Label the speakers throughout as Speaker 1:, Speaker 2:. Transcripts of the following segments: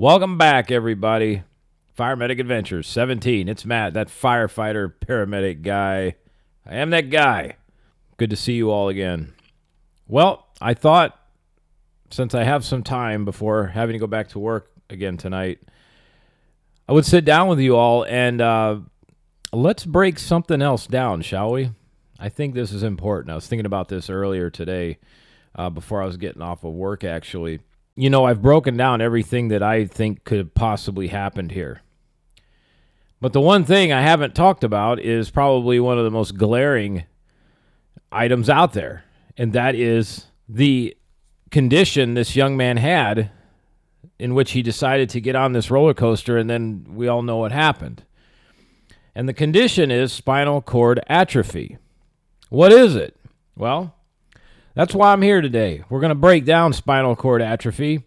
Speaker 1: Welcome back, everybody. Fire Medic Adventures 17. It's Matt, that firefighter paramedic guy. I am that guy. Good to see you all again. Well, I thought since I have some time before having to go back to work again tonight, I would sit down with you all and let's break something else down, shall we? I think this is important. I was thinking about this earlier today before I was getting off of work, actually. You know, I've broken down everything that I think could have possibly happened here. But the one thing I haven't talked about is probably one of the most glaring items out there, and that is the condition this young man had in which he decided to get on this roller coaster, and then we all know what happened. And the condition is spinal cord atrophy. What is it? Well, that's why I'm here today. We're going to break down spinal cord atrophy.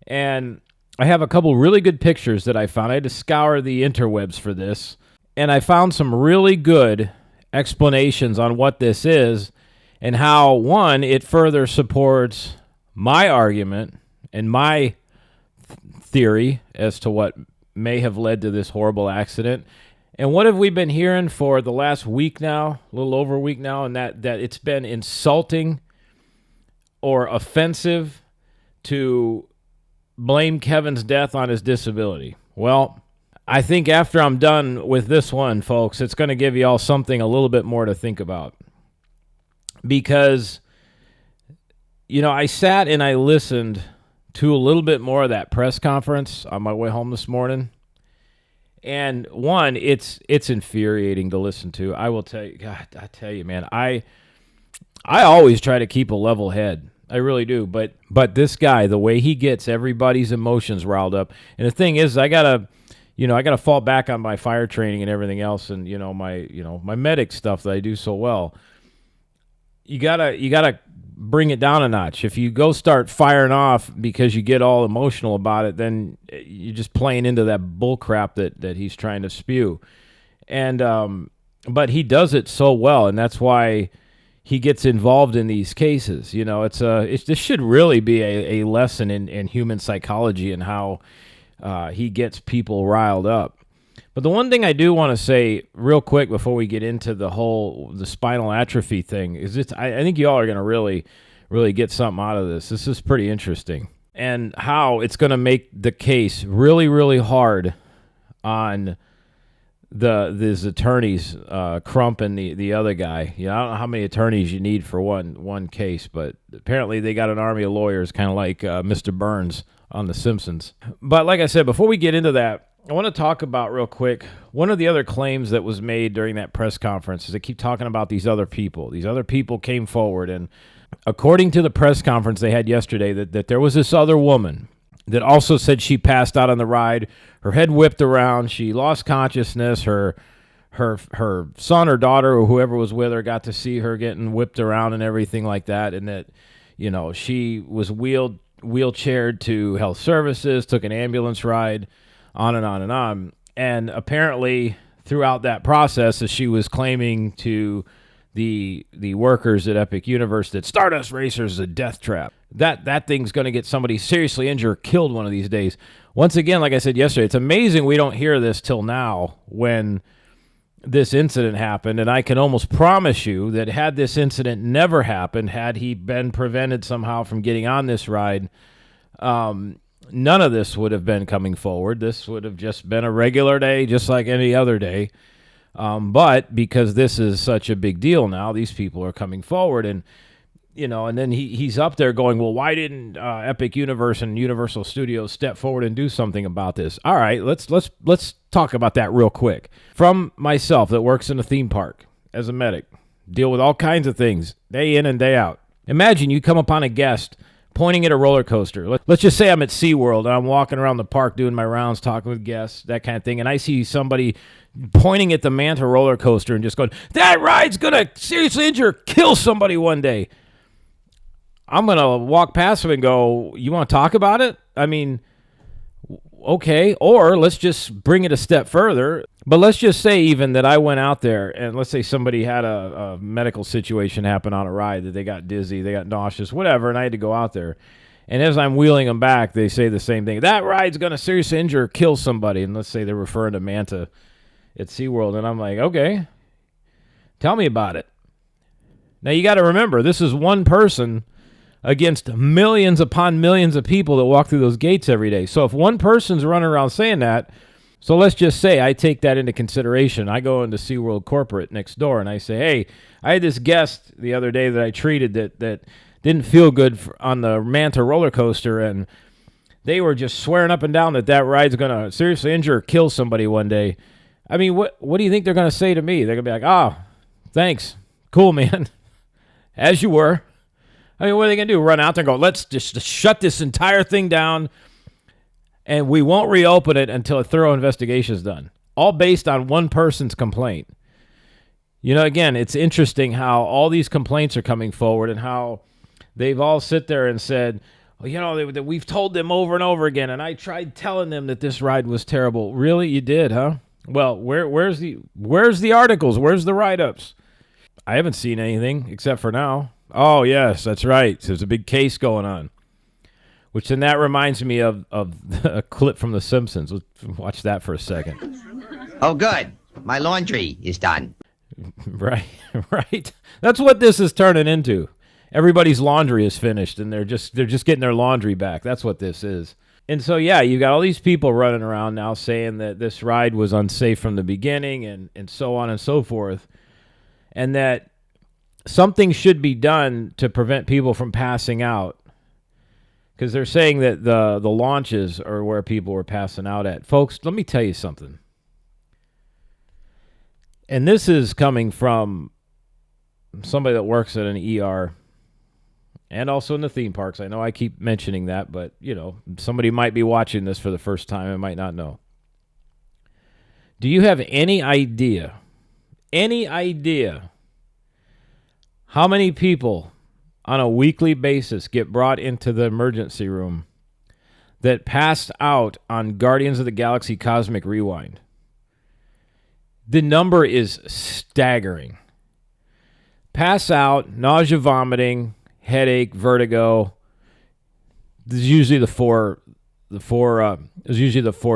Speaker 1: And I have a couple really good pictures that I found. I had to scour the interwebs for this. And I found some really good explanations on what this is and how, one, it further supports my argument and my theory as to what may have led to this horrible accident. And what have we been hearing for the last week now, a little over a week now, and that it's been insulting or offensive to blame Kevin's death on his disability. Well, I think after I'm done with this one, folks, it's going to give you all something a little bit more to think about. Because, you know, I sat and I listened to a little bit more of that press conference on my way home this morning. And one, it's infuriating to listen to. I will tell you, God, I tell you, man, I always try to keep a level head. I really do. But this guy, the way he gets everybody's emotions riled up. And the thing is, I gotta fall back on my fire training and everything else, and my medic stuff that I do so well. You gotta bring it down a notch. If you go start firing off because you get all emotional about it, then you're just playing into that bull crap that he's trying to spew. And but he does it so well, and that's why he gets involved in these cases. You know, this should really be a lesson in human psychology and how he gets people riled up. But the one thing I do want to say real quick before we get into the spinal atrophy thing is I think you all are going to really, really get something out of this. This is pretty interesting. And how it's going to make the case really, really hard on these attorneys, Crump and the other guy. You know, I don't know how many attorneys you need for one case, but apparently they got an army of lawyers, kind of like Mr. Burns on The Simpsons. But like I said, before we get into that, I want to talk about real quick, one of the other claims that was made during that press conference is they keep talking about these other people. These other people came forward, and according to the press conference they had yesterday, that there was this other woman that also said she passed out on the ride. Her head whipped around. She lost consciousness. Her son or daughter or whoever was with her got to see her getting whipped around and everything like that, and that, you know, she was wheelchaired to health services, took an ambulance ride, on and on and on. And apparently throughout that process, as she was claiming to the workers at Epic Universe that Stardust Racers is a death trap, that thing's going to get somebody seriously injured or killed one of these days. Once again, like I said yesterday, it's amazing we don't hear this till now when this incident happened. And I can almost promise you that had this incident never happened, had he been prevented somehow from getting on this ride, none of this would have been coming forward. This would have just been a regular day, just like any other day. But because this is such a big deal now, these people are coming forward, and and then he's up there going, well, why didn't Epic Universe and Universal Studios step forward and do something about this? All right, let's talk about that real quick. From myself that works in a theme park as a medic, deal with all kinds of things day in and day out. Imagine you come upon a guest pointing at a roller coaster. Let's just say I'm at SeaWorld and I'm walking around the park doing my rounds, talking with guests, that kind of thing, and I see somebody pointing at the Manta roller coaster and just going, that ride's going to seriously injure or kill somebody one day. I'm going to walk past them and go, you want to talk about it? I mean, okay, or let's just bring it a step further. But let's just say even that I went out there and let's say somebody had a medical situation happen on a ride, that they got dizzy, they got nauseous, whatever, and I had to go out there. And as I'm wheeling them back, they say the same thing. That ride's going to seriously injure or kill somebody. And let's say they're referring to Manta at SeaWorld. And I'm like, okay, tell me about it. Now, you got to remember, this is one person against millions upon millions of people that walk through those gates every day. So if one person's running around saying that, so let's just say I take that into consideration. I go into SeaWorld corporate next door and I say, hey, I had this guest the other day that I treated that didn't feel good on the Manta roller coaster, and they were just swearing up and down that ride's going to seriously injure or kill somebody one day. I mean, what do you think they're going to say to me? They're going to be like, oh, thanks. Cool, man. As you were. I mean, what are they going to do? Run out there and go, let's just shut this entire thing down, and we won't reopen it until a thorough investigation is done. All based on one person's complaint. You know, again, it's interesting how all these complaints are coming forward and how they've all sit there and said, well, you know, we've told them over and over again, and I tried telling them that this ride was terrible. Really? You did, huh? Well, where's the articles? Where's the write-ups? I haven't seen anything except for now. Oh, yes, that's right. There's a big case going on. Which then that reminds me of a clip from The Simpsons. Let's watch that for a second.
Speaker 2: Oh, good. My laundry is done.
Speaker 1: Right. That's what this is turning into. Everybody's laundry is finished, and they're just getting their laundry back. That's what this is. And so, yeah, you got all these people running around now saying that this ride was unsafe from the beginning and so on and so forth, and that something should be done to prevent people from passing out, because they're saying that the launches are where people were passing out at. Folks, let me tell you something. And this is coming from somebody that works at an ER and also in the theme parks. I know I keep mentioning that, but, you know, somebody might be watching this for the first time and might not know. Do you have any idea how many people on a weekly basis get brought into the emergency room that passed out on Guardians of the Galaxy Cosmic Rewind? The number is staggering. Pass out, nausea, vomiting, headache, vertigo. This is usually the four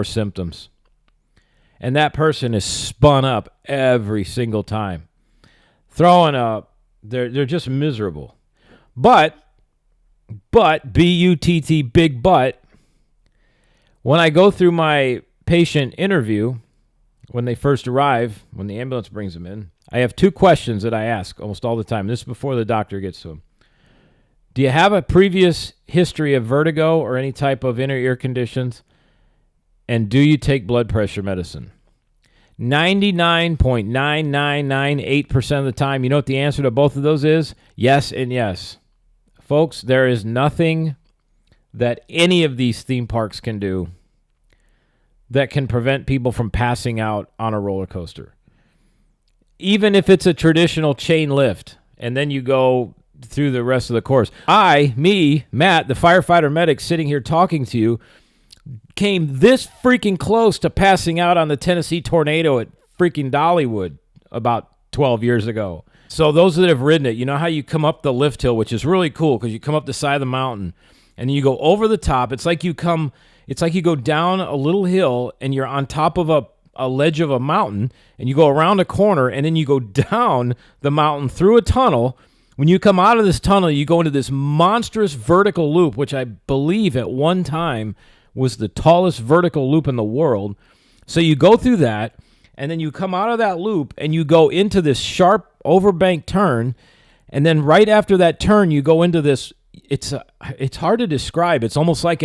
Speaker 1: symptoms. And that person is spun up every single time. Throwing up, they're just miserable. But, B-U-T-T, big but, when I go through my patient interview, when they first arrive, when the ambulance brings them in, I have two questions that I ask almost all the time. This is before the doctor gets to them. Do you have a previous history of vertigo or any type of inner ear conditions? And do you take blood pressure medicine? 99.9998% of the time, you know what the answer to both of those is? Yes and yes. Folks, there is nothing that any of these theme parks can do that can prevent people from passing out on a roller coaster. Even if it's a traditional chain lift, and then you go through the rest of the course. Matt, the firefighter medic sitting here talking to you, came this freaking close to passing out on the Tennessee tornado at freaking Dollywood about 12 years ago. So those that have ridden it, you know how you come up the lift hill, which is really cool because you come up the side of the mountain and you go over the top. It's like you go down a little hill and you're on top of a ledge of a mountain, and you go around a corner and then you go down the mountain through a tunnel. When you come out of this tunnel, you go into this monstrous vertical loop, which I believe at one time was the tallest vertical loop in the world. So you go through that, and then you come out of that loop, and you go into this sharp overbank turn, and then right after that turn, you go into this. It's hard to describe. It's almost like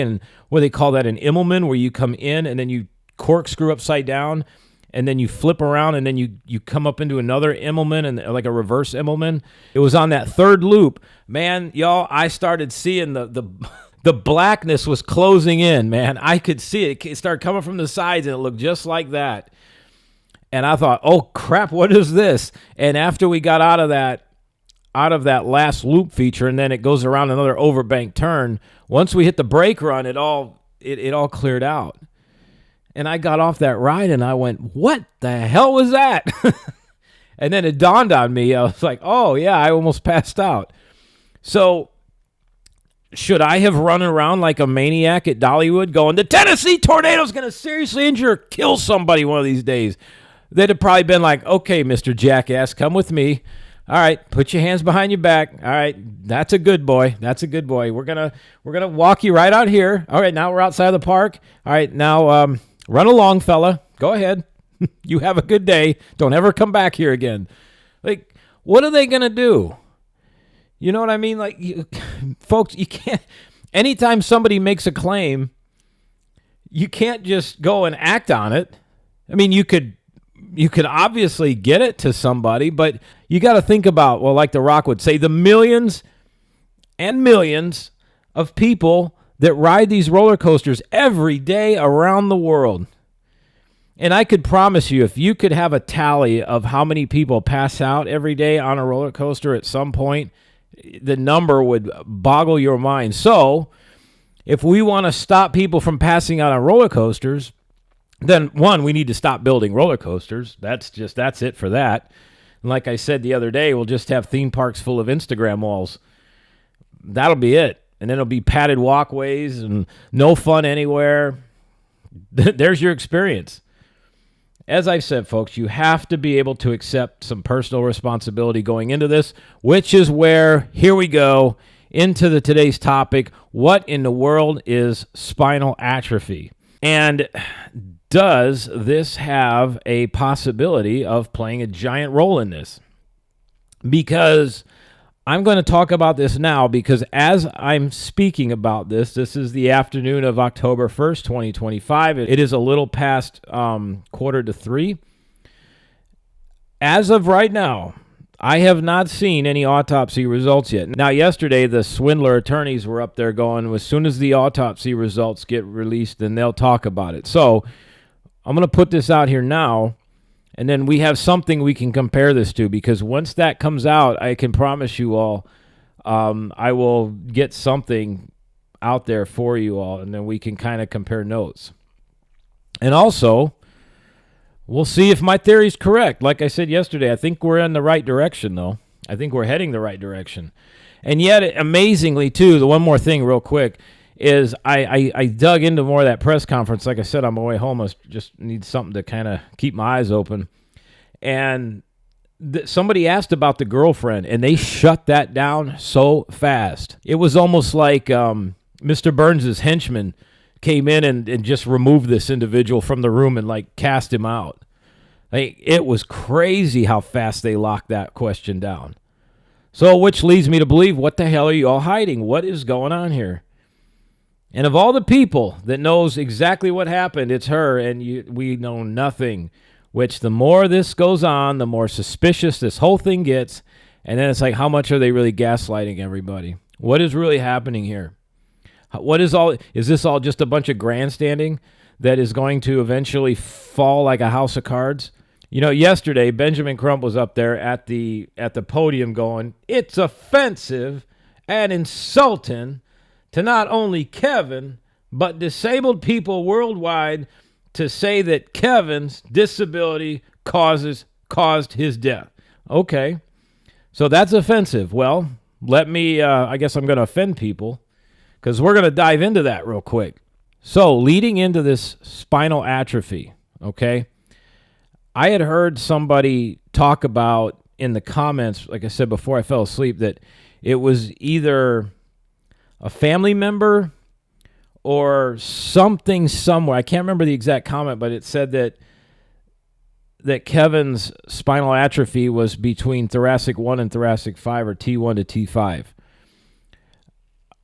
Speaker 1: what they call that, an Immelman, where you come in, and then you corkscrew upside down, and then you flip around, and then you come up into another Immelman, and like a reverse Immelman. It was on that third loop. Man, y'all, I started seeing the blackness was closing in, man. I could see it. It started coming from the sides, and it looked just like that. And I thought, oh, crap, what is this? And after we got out of that last loop feature, and then it goes around another overbank turn, once we hit the brake run, it all cleared out. And I got off that ride, and I went, what the hell was that? And then it dawned on me. I was like, oh, yeah, I almost passed out. So Should I have run around like a maniac at Dollywood going, the Tennessee tornado's going to seriously injure or kill somebody one of these days? They'd have probably been like, okay, Mr. Jackass, come with me. All right, put your hands behind your back. All right, that's a good boy. That's a good boy. We're gonna walk you right out here. All right, now we're outside of the park. All right, now run along, fella. Go ahead. You have a good day. Don't ever come back here again. Like, what are they gonna do? You know what I mean? Like, folks, you can't. Anytime somebody makes a claim, you can't just go and act on it. I mean, you could obviously get it to somebody, but you got to think about, well, like The Rock would say, the millions and millions of people that ride these roller coasters every day around the world. And I could promise you, if you could have a tally of how many people pass out every day on a roller coaster at some point, the number would boggle your mind. So if we want to stop people from passing out on roller coasters, then one, we need to stop building roller coasters. That's it for that. And like I said the other day, we'll just have theme parks full of Instagram walls. That'll be it. And then it'll be padded walkways and no fun anywhere. There's your experience. As I've said, folks, you have to be able to accept some personal responsibility going into this, which is where, here we go, into today's topic. What in the world is spinal atrophy? And does this have a possibility of playing a giant role in this? Because I'm going to talk about this now, because as I'm speaking about this is the afternoon of October 1st, 2025. It is a little past 2:45. As of right now, I have not seen any autopsy results yet. Now, yesterday, the swindler attorneys were up there going, as soon as the autopsy results get released, then they'll talk about it. So I'm going to put this out here now, and then we have something we can compare this to, because once that comes out, I can promise you all, I will get something out there for you all, and then we can kind of compare notes. And also, we'll see if my theory is correct. Like I said yesterday, I think we're in the right direction, though. I think we're heading the right direction. And yet, amazingly, too, the one more thing real quick is I dug into more of that press conference. Like I said, on my way home, I just need something to kind of keep my eyes open. And somebody asked about the girlfriend, and they shut that down so fast. It was almost like Mr. Burns' henchman came in and just removed this individual from the room and like cast him out. Like, it was crazy how fast they locked that question down. So, which leads me to believe, what the hell are you all hiding? What is going on here? And of all the people that knows exactly what happened, it's her, and we know nothing. Which, the more this goes on, the more suspicious this whole thing gets. And then it's like, how much are they really gaslighting everybody? What is really happening here? Is this all just a bunch of grandstanding that is going to eventually fall like a house of cards? You know, yesterday, Benjamin Crump was up there at the podium going, it's offensive and insulting to not only Kevin, but disabled people worldwide to say that Kevin's disability caused his death. Okay, so that's offensive. Well, I guess I'm going to offend people, because we're going to dive into that real quick. So, leading into this spinal atrophy, okay, I had heard somebody talk about in the comments, like I said before I fell asleep, that it was either a family member or something somewhere. I can't remember the exact comment, but it said that Kevin's spinal atrophy was between thoracic 1 and thoracic 5, or T1 to T5.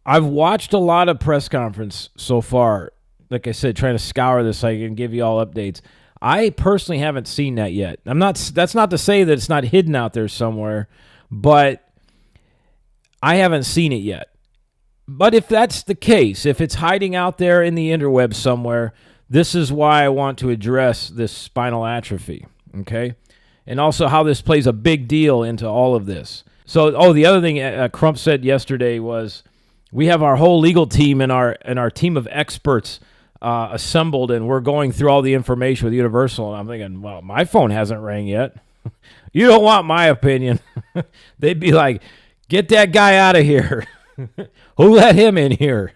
Speaker 1: I've watched a lot of press conference so far, like I said, trying to scour this so I can give you all updates. I personally haven't seen that yet. That's not to say that it's not hidden out there somewhere, but I haven't seen it yet. But if that's the case, if it's hiding out there in the interwebs somewhere, this is why I want to address this spinal atrophy, okay? And also how this plays a big deal into all of this. So, the other thing Crump said yesterday was, we have our whole legal team and our team of experts assembled, and we're going through all the information with Universal. And I'm thinking, well, my phone hasn't rang yet. You don't want my opinion. They'd be like, get that guy out of here. Who let him in here?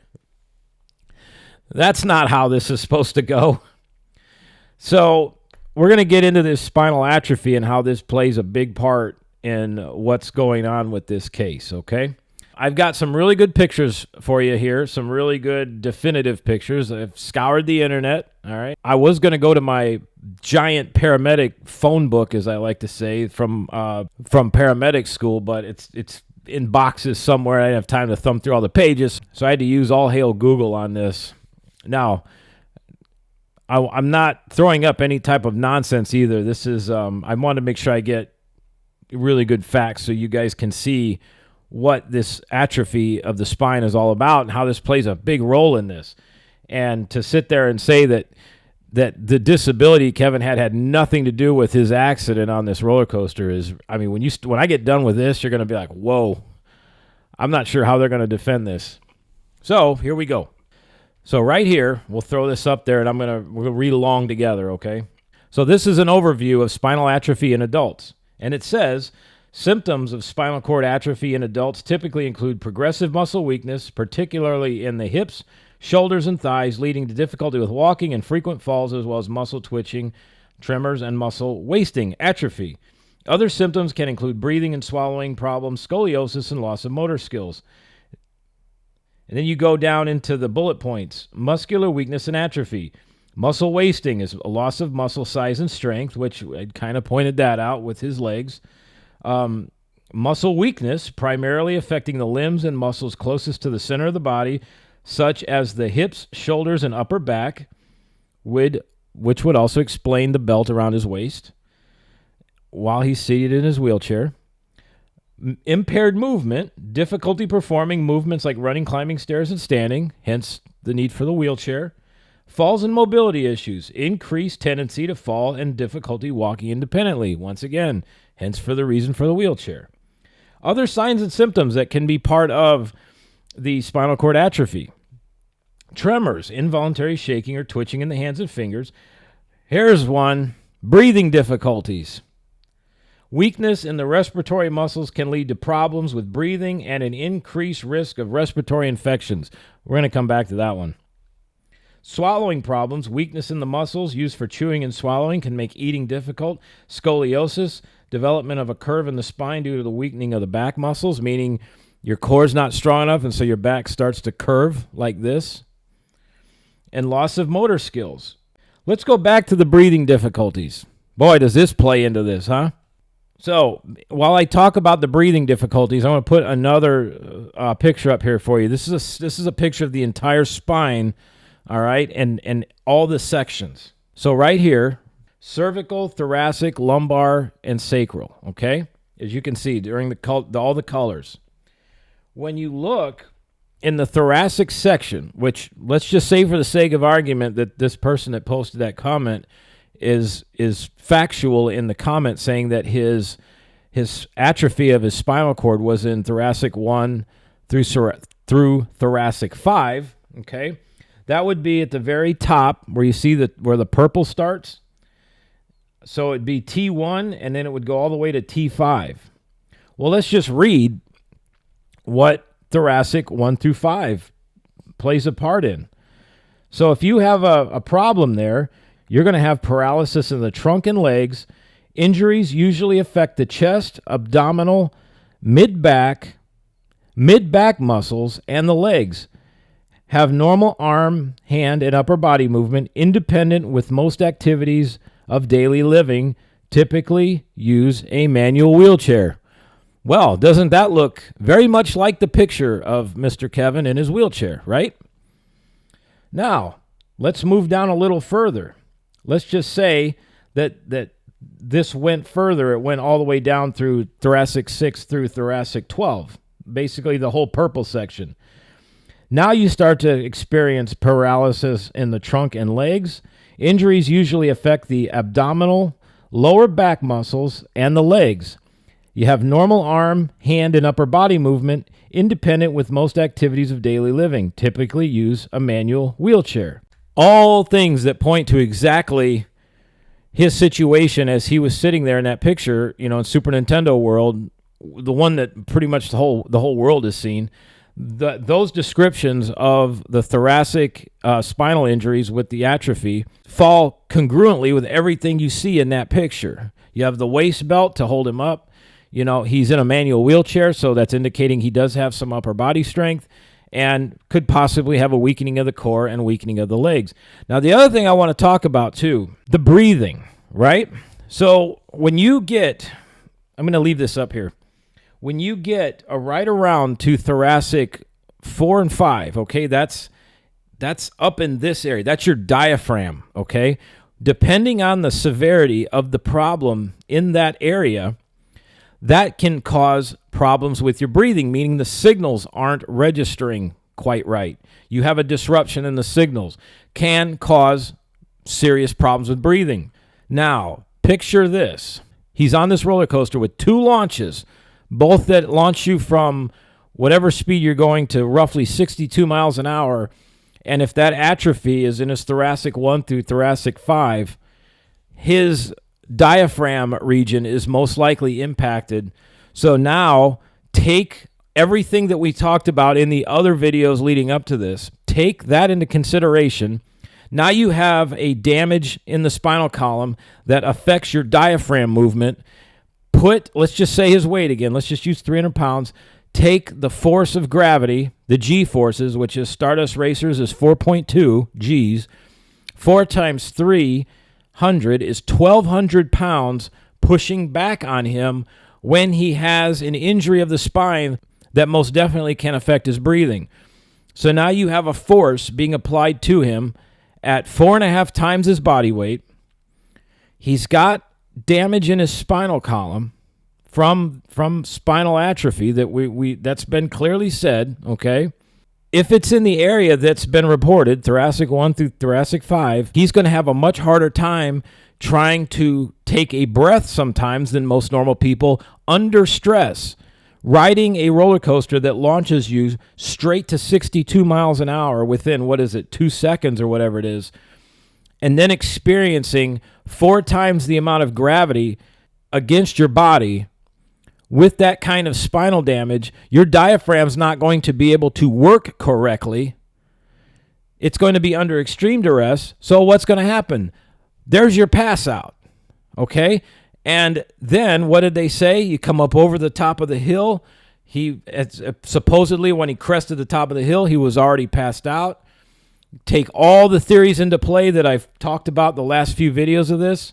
Speaker 1: That's not how this is supposed to go. So we're going to get into this spinal atrophy and how this plays a big part in what's going on with this case, okay? I've got some really good pictures for you here, some really good definitive pictures. I've scoured the internet, all right? I was going to go to my giant paramedic phone book, as I like to say, from paramedic school, but it's in boxes somewhere. I didn't have time to thumb through all the pages, so I had to use all hail Google on this. Now, I'm not throwing up any type of nonsense either. This is I want to make sure I get really good facts so you guys can see what this atrophy of the spine is all about and how this plays a big role in this. And to sit there and say that the disability Kevin had nothing to do with his accident on this roller coaster is, I mean, when I get done with this, you're going to be like, whoa, I'm not sure how they're going to defend this. So here we go. So right here, we'll throw this up there, and we're going to read along together, okay? So this is an overview of spinal atrophy in adults. And it says, symptoms of spinal cord atrophy in adults typically include progressive muscle weakness, particularly in the hips, shoulders, and thighs, leading to difficulty with walking and frequent falls, as well as muscle twitching, tremors, and muscle wasting, atrophy. Other symptoms can include breathing and swallowing problems, scoliosis, and loss of motor skills. And then you go down into the bullet points. Muscular weakness and atrophy. Muscle wasting is a loss of muscle size and strength, which I kind of pointed that out with his legs. Muscle weakness, primarily affecting the limbs and muscles closest to the center of the body, such as the hips, shoulders, and upper back, which would also explain the belt around his waist while he's seated in his wheelchair. Impaired movement, difficulty performing movements like running, climbing stairs, and standing, hence the need for the wheelchair. Falls and mobility issues, increased tendency to fall and difficulty walking independently, once again, hence for the reason for the wheelchair. Other signs and symptoms that can be part of the spinal cord atrophy. Tremors, involuntary shaking or twitching in the hands and fingers. Here's one, breathing difficulties. Weakness in the respiratory muscles can lead to problems with breathing and an increased risk of respiratory infections. We're going to come back to that one. Swallowing problems, weakness in the muscles used for chewing and swallowing can make eating difficult. Scoliosis, development of a curve in the spine due to the weakening of the back muscles, meaning your core's not strong enough and so your back starts to curve like this. And loss of motor skills. Let's go back to the breathing difficulties. Boy, does this play into this, huh? So while I talk about the breathing difficulties, I want to put another picture up here for you. This is a picture of the entire spine, all right, and all the sections. So right here, cervical, thoracic, lumbar, and sacral, okay? As you can see, during all the colors. When you look in the thoracic section, which let's just say for the sake of argument that this person that posted that comment is factual in the comment, saying that his atrophy of his spinal cord was in thoracic 1 through thoracic 5, okay? That would be at the very top where you see where the purple starts. So it'd be T1 and then it would go all the way to T5. Well, let's just read what thoracic 1 through 5 plays a part in. So if you have a problem there, you're going to have paralysis in the trunk and legs. Injuries usually affect the chest, abdominal, mid-back muscles, and the legs. Have normal arm, hand, and upper body movement, independent with most activities of daily living. Typically use a manual wheelchair. Well, doesn't that look very much like the picture of Mr. Kevin in his wheelchair, right? Now, let's move down a little further. Let's just say that this went further. It went all the way down through thoracic 6 through thoracic 12, basically the whole purple section. Now you start to experience paralysis in the trunk and legs. Injuries usually affect the abdominal, lower back muscles, and the legs. You have normal arm, hand, and upper body movement, independent with most activities of daily living. Typically use a manual wheelchair. All things that point to exactly his situation as he was sitting there in that picture, in Super Nintendo world, the one that pretty much the whole world has seen. those descriptions of the thoracic spinal injuries with the atrophy fall congruently with everything you see in that picture. You have the waist belt to hold him up. You know, he's in a manual wheelchair, so that's indicating he does have some upper body strength and could possibly have a weakening of the core and weakening of the legs. Now, the other thing I want to talk about, too, the breathing, right? So when you get, I'm going to leave this up here. When you get right around to thoracic 4 and 5, okay, that's up in this area. That's your diaphragm, okay? Depending on the severity of the problem in that area, that can cause problems with your breathing, meaning the signals aren't registering quite right. You have a disruption in the signals, can cause serious problems with breathing. Now, picture this. He's on this roller coaster with 2 launches, both that launch you from whatever speed you're going to roughly 62 miles an hour. And if that atrophy is in his thoracic 1 through thoracic 5, his diaphragm region is most likely impacted. So now take everything that we talked about in the other videos leading up to this, take that into consideration. Now you have a damage in the spinal column that affects your diaphragm movement. Let's just say his weight again. Let's just use 300 pounds. Take the force of gravity, the G forces, which is Stardust RACERS is 4.2 Gs. 4 times 300 is 1,200 pounds pushing back on him when he has an injury of the spine that most definitely can affect his breathing. So now you have a force being applied to him at 4.5 times his body weight. He's got damage in his spinal column from spinal atrophy that's been clearly said, okay? If it's in the area that's been reported, thoracic 1 through thoracic 5, he's going to have a much harder time trying to take a breath sometimes than most normal people under stress. Riding a roller coaster that launches you straight to 62 miles an hour within, 2 seconds or whatever it is, and then experiencing 4 times the amount of gravity against your body with that kind of spinal damage, your diaphragm's not going to be able to work correctly. It's going to be under extreme duress. So what's going to happen? There's your pass out, okay? And then what did they say? You come up over the top of the hill. Supposedly when he crested the top of the hill, he was already passed out. Take all the theories into play that I've talked about the last few videos of this.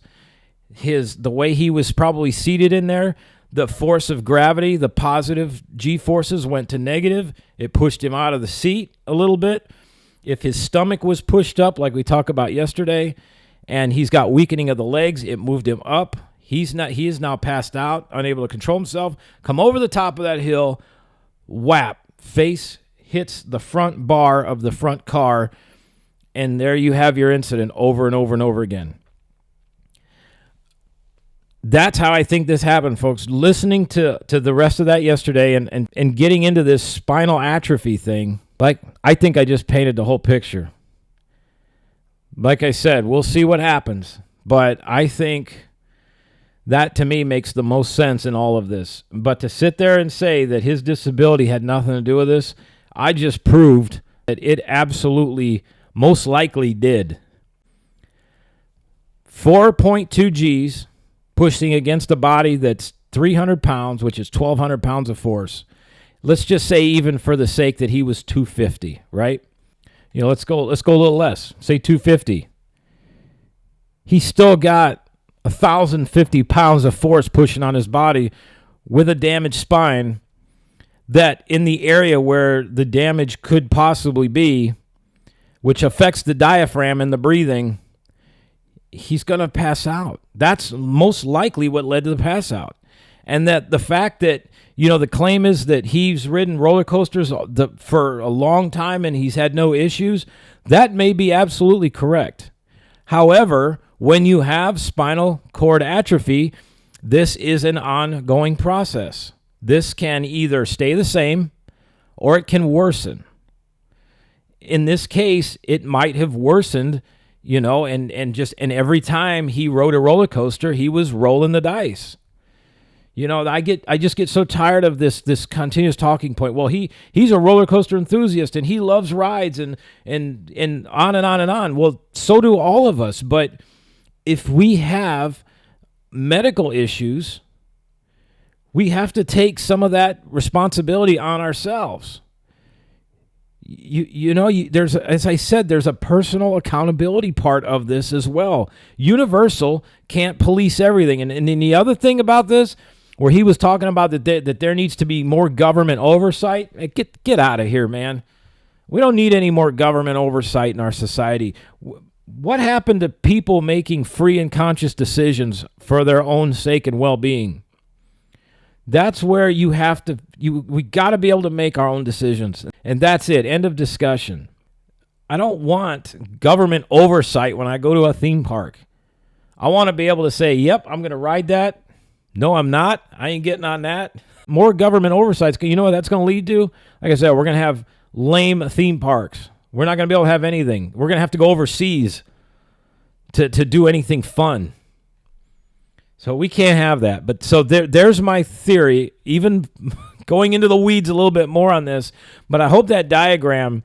Speaker 1: The way he was probably seated in there, the force of gravity, the positive G forces went to negative. It pushed him out of the seat a little bit. If his stomach was pushed up, like we talked about yesterday, and he's got weakening of the legs, it moved him up. He is now passed out, unable to control himself. Come over the top of that hill, whap, face hits the front bar of the front car, and there you have your incident over and over and over again. That's how I think this happened, folks. Listening to the rest of that yesterday and getting into this spinal atrophy thing, like, I think I just painted the whole picture. Like I said, we'll see what happens. But I think that, to me, makes the most sense in all of this. But to sit there and say that his disability had nothing to do with this, I just proved that it absolutely most likely did. 4.2 Gs pushing against a body that's 300 pounds, which is 1,200 pounds of force. Let's just say, even for the sake that he was 250, right? Let's go a little less. Say 250. He's still got 1,050 pounds of force pushing on his body with a damaged spine that, in the area where the damage could possibly be, which affects the diaphragm and the breathing, he's going to pass out. That's most likely what led to the pass out. And that the fact that, the claim is that he's ridden roller coasters for a long time and he's had no issues, that may be absolutely correct. However, when you have spinal cord atrophy, this is an ongoing process. This can either stay the same or it can worsen. In this case, it might have worsened, and every time he rode a roller coaster, he was rolling the dice. I just get so tired of this continuous talking point. Well, he's a roller coaster enthusiast and he loves rides and on and on and on. Well, so do all of us. But if we have medical issues, we have to take some of that responsibility on ourselves. There's, as I said, there's a personal accountability part of this as well. Universal can't police everything. And then the other thing about this, where he was talking about that there needs to be more government oversight, get out of here, man. We don't need any more government oversight in our society. What happened to people making free and conscious decisions for their own sake and well-being? That's where we got to be able to make our own decisions. And that's it. End of discussion. I don't want government oversight when I go to a theme park. I want to be able to say, yep, I'm going to ride that. No, I'm not. I ain't getting on that. More government oversights. You know what that's going to lead to? Like I said, we're going to have lame theme parks. We're not going to be able to have anything. We're going to have to go overseas to do anything fun. So we can't have that. But so there's my theory, even going into the weeds a little bit more on this. But I hope that diagram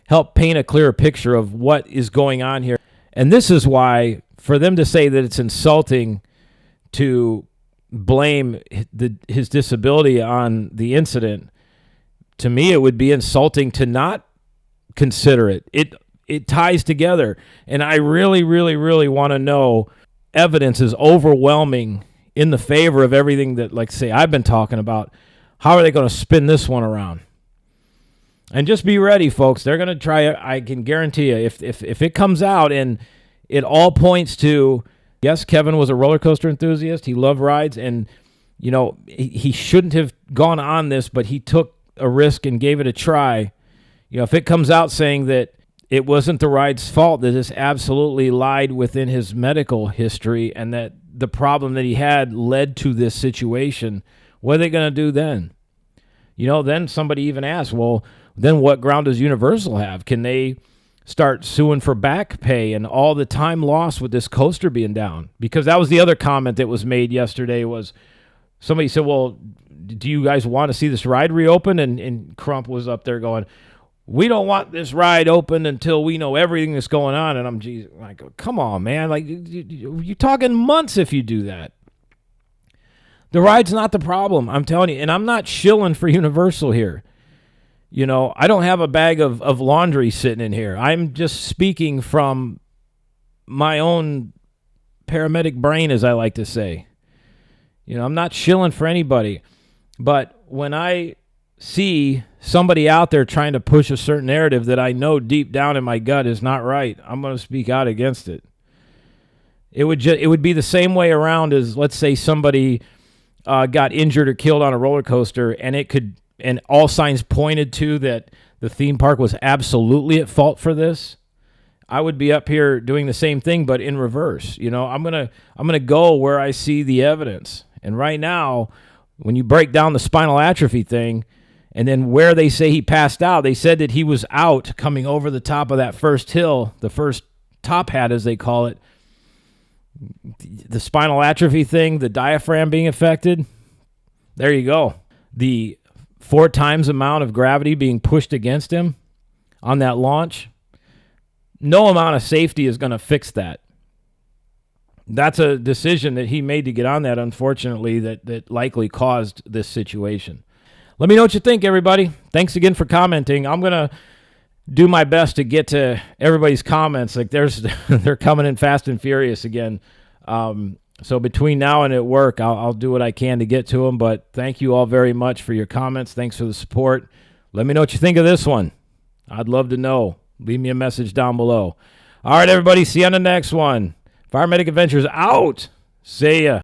Speaker 1: helped paint a clearer picture of what is going on here. And this is why, for them to say that it's insulting to blame his disability on the incident, to me it would be insulting to not consider it. It ties together. And I really, really, really want to know. Evidence is overwhelming in the favor of everything that, like, say, I've been talking about. How are they going to spin this one around? And just be ready, folks. They're going to try it. I can guarantee you, if it comes out and it all points to, yes, Kevin was a roller coaster enthusiast. He loved rides, and he shouldn't have gone on this, but he took a risk and gave it a try. If it comes out saying that it wasn't the ride's fault, that this absolutely lied within his medical history, and that the problem that he had led to this situation, what are they going to do then? Then somebody even asked, well, then what ground does Universal have? Can they start suing for back pay and all the time lost with this coaster being down? Because that was the other comment that was made yesterday, was somebody said, well, do you guys want to see this ride reopen? And Crump was up there going, we don't want this ride open until we know everything that's going on. And I'm like, come on, man. Like, you're talking months if you do that. The ride's not the problem, I'm telling you. And I'm not shilling for Universal here. I don't have a bag of laundry sitting in here. I'm just speaking from my own paramedic brain, as I like to say. I'm not shilling for anybody. But when I see somebody out there trying to push a certain narrative that I know deep down in my gut is not right, I'm going to speak out against it. It would be the same way around as, let's say, somebody got injured or killed on a roller coaster, and all signs pointed to that the theme park was absolutely at fault for this. I would be up here doing the same thing, but in reverse. I'm gonna go where I see the evidence. And right now, when you break down the spinal atrophy thing, and then where they say he passed out, they said that he was out coming over the top of that first hill, the first top hat, as they call it. The spinal atrophy thing, the diaphragm being affected, there you go. The 4 times amount of gravity being pushed against him on that launch, no amount of safety is going to fix that. That's a decision that he made to get on that, unfortunately, that likely caused this situation. Let me know what you think, everybody. Thanks again for commenting. I'm going to do my best to get to everybody's comments. Like, they're coming in fast and furious again. So between now and at work, I'll do what I can to get to them. But thank you all very much for your comments. Thanks for the support. Let me know what you think of this one. I'd love to know. Leave me a message down below. All right, everybody. See you on the next one. Fire Medic Adventures out. See ya.